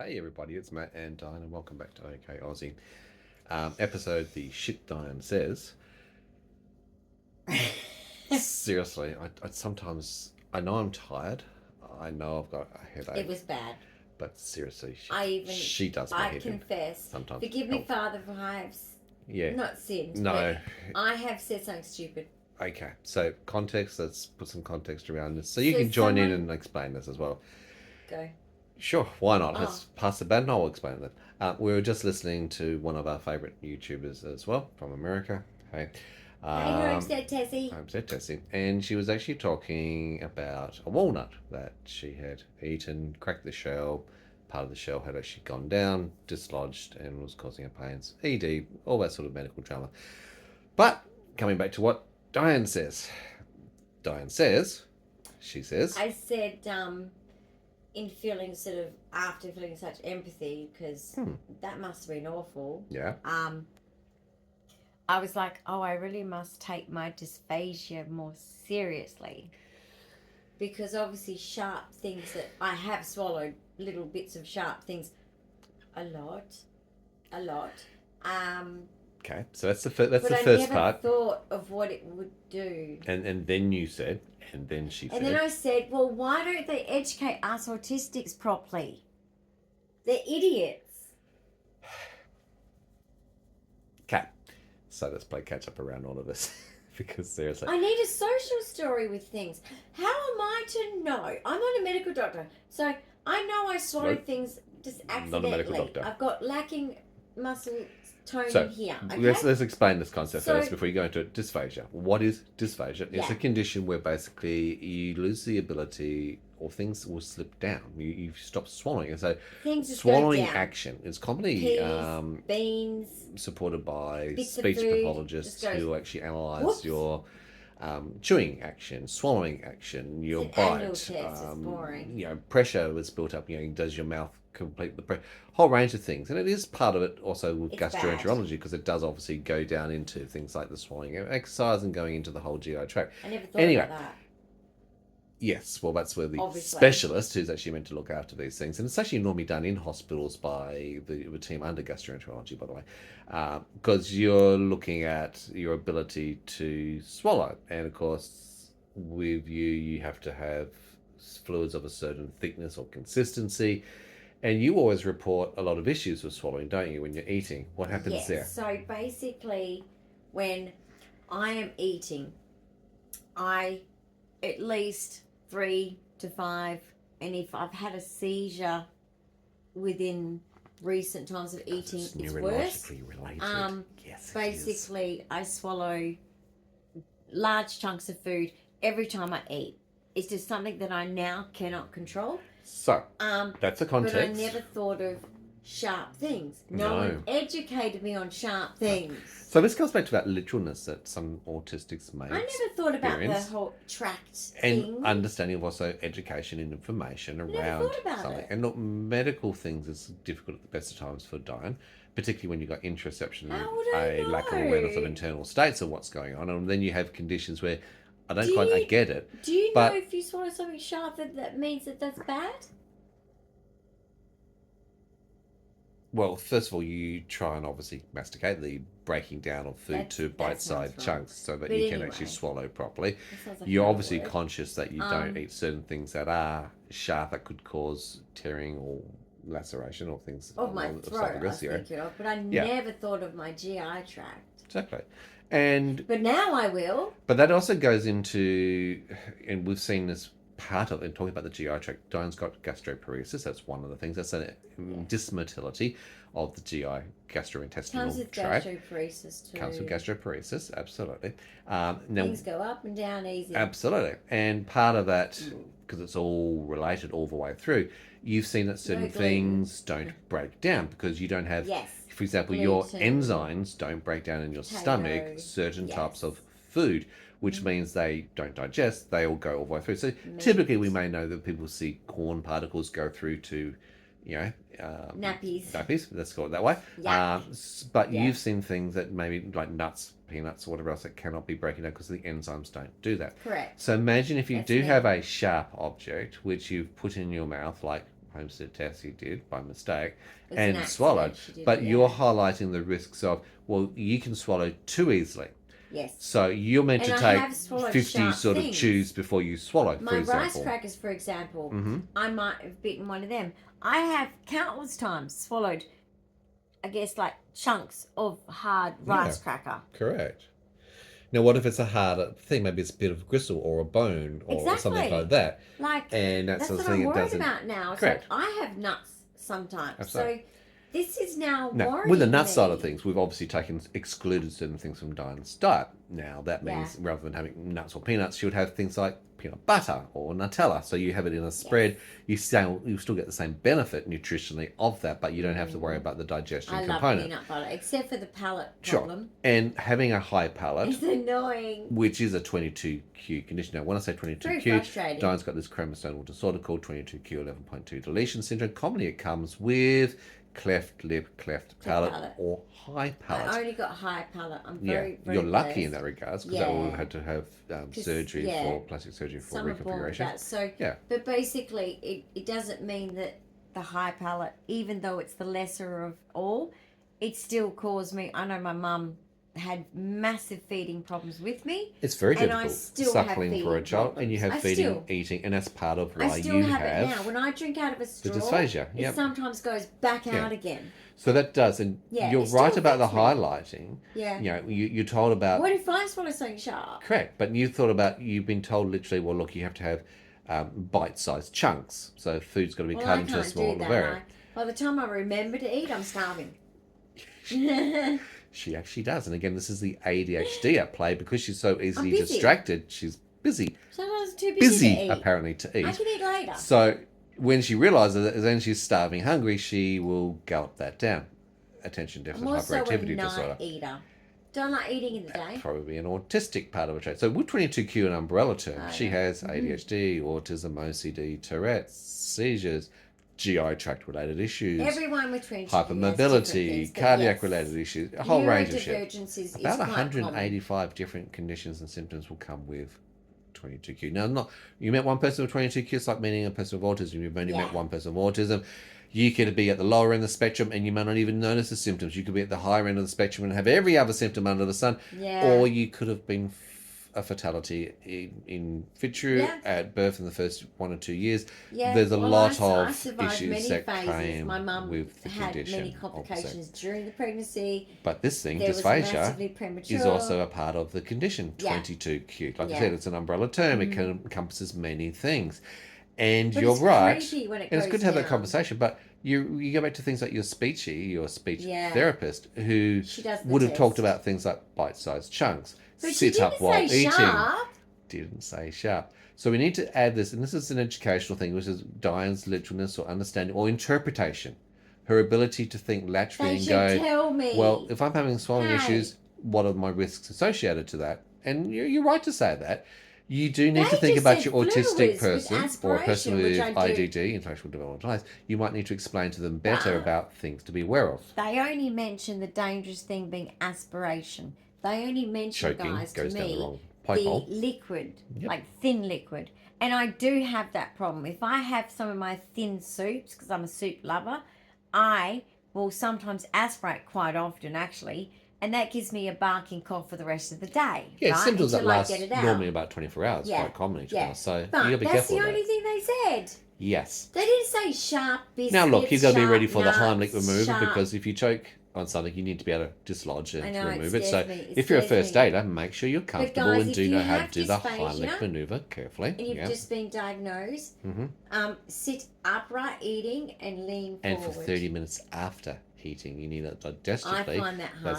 Hey everybody, it's Matt and Dyan, and welcome back to OK Aussie. Episode The Shit Dyan Says. Seriously, I sometimes, I know I'm tired, I know I've got a headache. It was bad. But seriously, I she does my head in. confess. Sometimes. Forgive me, Father, for I have Yeah. not sinned. No. But I have said something stupid. Okay, so context, let's put some context around this. So you So can join in someone- and explain this as well. Go. Sure, why not? Oh. Let's pass the baton. I'll explain that. We were just listening to one of our favourite YouTubers as well from America. Hey. Hey, Homestead Tessie. Homestead Tessie. And she was actually talking about a walnut that she had eaten, cracked the shell. Part of the shell had actually gone down, dislodged, and was causing her pains. ED, all that sort of medical drama. But coming back to what Dyan says. She says. I said, in feeling sort of, after feeling such empathy, because that must have been awful. Yeah. I was like, oh, I really must take my dysphagia more seriously. Because obviously sharp things that I have swallowed, little bits of sharp things, a lot. Okay, so that's the first part. But I never thought of what it would do. And then you said, and then she said. And then I said, well, why don't they educate us autistics properly? They're idiots. Cat. So let's play catch up around all of this. Because seriously. I need a social story with things. How am I to know? I'm not a medical doctor. So I know I swallow things just accidentally. Not a medical doctor. I've got lacking muscle tone So, here. Okay? let's explain this concept first before you go into it. Dysphagia. What is dysphagia? It's a condition where basically you lose the ability or things will slip down. You stop swallowing. And so things just swallowing go down. action is commonly Peas, beans, supported by bits speech of food, pathologists who actually analyse whoops. your chewing action, swallowing action, your It's an annual bite. test, it's boring. Pressure is built up. Does your mouth complete the pressure? Whole range of things, and it is part of it also with It's gastroenterology because it does obviously go down into things like the swallowing exercise and going into the whole GI tract. I never thought about that. Yes, well, that's where the Obviously. specialist who's actually meant to look after these things, and it's actually normally done in hospitals by the team under gastroenterology, by the way, because you're looking at your ability to swallow, and of course, with you have to have fluids of a certain thickness or consistency, and you always report a lot of issues with swallowing, don't you, when you're eating? What happens there? So basically, when I am eating, I at least 3 to 5, and if I've had a seizure within recent times of eating, it's worse. Related. Yes, basically, I swallow large chunks of food every time I eat. It's just something that I now cannot control. So that's the context. But I never thought of sharp things. No one educated me on sharp things. So this comes back to that literalness that some autistics may I never thought about the whole tract thing. And understanding of also education and information around something. And look, medical things is difficult at the best of times for Dyan, particularly when you've got interoception and a lack of awareness of internal states of what's going on. And then you have conditions where I get it. Do you know if you swallow something sharp that means that that's bad? Well, first of all, you try and obviously masticate the breaking down of food to bite-sized chunks so that you can actually swallow properly. You're obviously conscious that you don't eat certain things that are sharp that could cause tearing or laceration or things of my throat. I was thinking of, but I never thought of my GI tract. Exactly. But now I will. But that also goes into, and we've seen this part of, in talking about the GI tract, Dyan's got gastroparesis. That's one of the things. That's a dysmotility of the GI gastrointestinal Comes with tract. Gastroparesis too. Comes with gastroparesis, absolutely. Now, things go up and down easy. Absolutely. And part of that, because it's all related all the way through, you've seen that certain things don't break down because you don't have, for example, your enzymes don't break down in your stomach certain types of food, which means they don't digest, they all go all the way through. So typically we may know that people see corn particles go through to, nappies, let's call it that way. But you've seen things that maybe like nuts, peanuts, or whatever else that cannot be broken down because the enzymes don't do that. Correct. So imagine if you have a sharp object which you've put in your mouth, like homestead test you did by mistake It's an and accident, swallowed. she did But it, you're yeah. highlighting the risks of, well, you can swallow too easily. Yes. So you're meant And to I take have swallowed 50 sharp sort of things. chews before you swallow, for My rice example. crackers, for example, Mm-hmm. I might have bitten one of them. I have countless times swallowed, I guess, like chunks of hard rice cracker. Correct. Now, what if it's a harder thing? Maybe it's a bit of gristle or a bone or something like that. Like, And that's the what thing I'm it worried doesn't. about now. It's Correct. like I have nuts sometimes. Absolutely. So this is now Now, worrying with the nut me. side of things, we've obviously excluded certain things from Dyan's diet. Now, that means Yeah. rather than having nuts or peanuts, she would have things like peanut butter or Nutella. So you have it in a spread. You still get the same benefit nutritionally of that, but you don't have to worry about the digestion I component. love peanut butter, except for the palate problem. And having a high palate, It's annoying. which is a 22q condition. Now, when I say 22q, Very frustrating. Dyan's got this chromosomal disorder called 22q11.2 deletion syndrome. Commonly, it comes with cleft lip, cleft palate, or high palate. I only got high palate. I'm very, very you're lucky blessed. in that regards because that would have had to have surgery for plastic surgery for Some are born with reconfiguration. that. So, but basically, it doesn't mean that the high palate, even though it's the lesser of all, it still caused me. I know my mum had massive feeding problems with me. It's very and difficult I still suckling have for a feeding child, problems. and you have I feeding, still, eating, and that's part of why I still you have have it now. When I drink out of a straw, the dysphagia. it sometimes goes back out again. So that does, and you're it right still about the affects me. highlighting. Yeah. You know, you're told about. What if I swallow something sharp? Correct, but you've been told literally, well, look, you have to have bite-sized chunks. So food's got to be cut into a smaller area. By the time I remember to eat, I'm starving. She actually does, and again, this is the ADHD at play because she's so easily busy. distracted. She's busy. Sometimes too busy to eat. Apparently to eat. I can eat later. So when she realizes that then she's starving, hungry, she will gulp that down. Attention deficit I'm also hyperactivity a night disorder. eater. Don't like eating in the day. Probably an autistic part of a trait. So with 22q an umbrella term, she has Mm-hmm. ADHD, autism, OCD, Tourette's, seizures, GI tract related issues, Everyone with 22 hypermobility, cardiac related issues, a whole range of shit. Neurodivergencies About is quite 185 different conditions and symptoms will come with 22q. Now, you met one person with 22q, it's like meeting a person with autism. You've only met one person with autism. You could be at the lower end of the spectrum and you may not even notice the symptoms. You could be at the higher end of the spectrum and have every other symptom under the sun. Or you could have been a fatality in vitro at birth in the first 1 or 2 years. There's a lot of issues that came My mum with the had condition. many complications during the pregnancy. But this thing, There was dysphagia, massively premature. is also a part of the condition, 22q. Like I said, it's an umbrella term. It encompasses many things. And But you're it's right. crazy when it And it's goes good to have that down. conversation, but you go back to things like your speech therapist who She does the would have talked test. about things like bite-sized chunks, But sit she up didn't while say eating. sharp. Didn't say sharp. So we need to add this, and this is an educational thing, which is Dyan's literalness or understanding or interpretation. Her ability to think laterally They and should go, tell me. well, if I'm having swallowing Hey. issues, what are my risks associated to that? And you're right to say that. You do need to think just about said your autistic fluids with person or a person aspiration, with which I do. IDD, intellectual developmental delays. You might need to explain to them better about things to be aware of. They only mention the dangerous thing being aspiration. They only mention, Choking guys, to goes down the me, wrong pipe hole. liquid, Yep. like thin liquid. And I do have that problem. If I have some of my thin soups, because I'm a soup lover, I will sometimes aspirate quite often, actually, and that gives me a barking cough for the rest of the day. Yeah, right? symptoms that Until I last get it out. normally about 24 hours, quite commonly. So you But got to be that's careful the of only that. thing they said. Yes. They didn't say sharp biscuits. Now look, you've got to be ready for the sharp Heimlich nuts, remover sharp- because if you choke on something, you need to be able to dislodge and I know, remove it it. So scares me. It if you're a scares first me. aider, make sure you're comfortable guys, and if do you know how to have do the dysphagia Heimlich maneuver carefully. and you've just been diagnosed, sit upright eating and lean forward. And for 30 minutes after eating, you need it I digestively. find that hard.